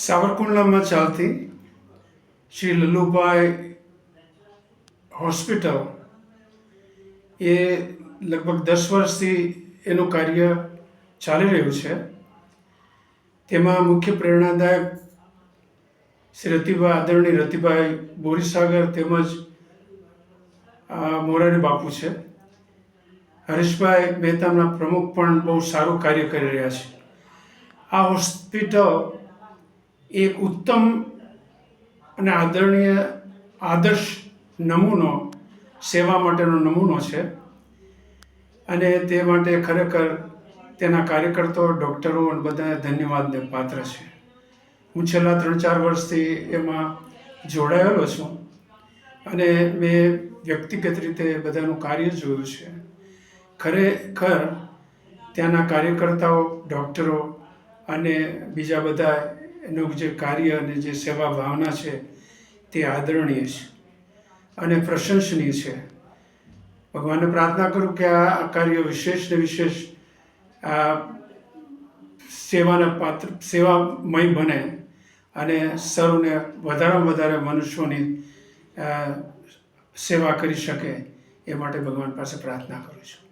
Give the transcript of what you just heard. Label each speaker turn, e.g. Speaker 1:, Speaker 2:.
Speaker 1: સાવરકુંડલામાં ચાલતી શ્રી લલ્લુભાઈ હોસ્પિટલ એ લગભગ 10 વર્ષથી એનું કાર્ય ચાલી રહ્યું છે. તેમાં મુખ્ય પ્રેરણાદાયક શ્રી આદરણીય રતિભાઈ બોરીસાગર તેમજ મોરારી બાપુ છે. હરીશભાઈ મહેતાના પ્રમુખ પણ બહુ સારું કાર્ય કરી રહ્યા છે. આ હોસ્પિટલ એક ઉત્તમ અને આદર્શ નમૂનો, સેવા માટેનો નમૂનો છે અને તે માટે ખરેખર તેના કાર્યકર્તાઓ, ડૉક્ટરો અને બધા ધન્યવાદને પાત્ર છે. હું છેલ્લા 3-4 વર્ષથી એમાં જોડાયેલો છું અને મેં વ્યક્તિગત રીતે બધાનું કાર્ય જોયું છે. ખરેખર ત્યાંના કાર્યકર્તાઓ, ડૉક્ટરો અને બીજા બધા એનું જે કાર્ય અને જે સેવા ભાવના છે તે આદરણીય છે અને પ્રશંસનીય છે. ભગવાનને પ્રાર્થના કરું કે આ કાર્ય વિશેષ ને વિશેષ સેવામય બને અને સૌને વધારેમાં વધારે મનુષ્યોની સેવા કરી શકે એ માટે ભગવાન પાસે પ્રાર્થના કરું છું.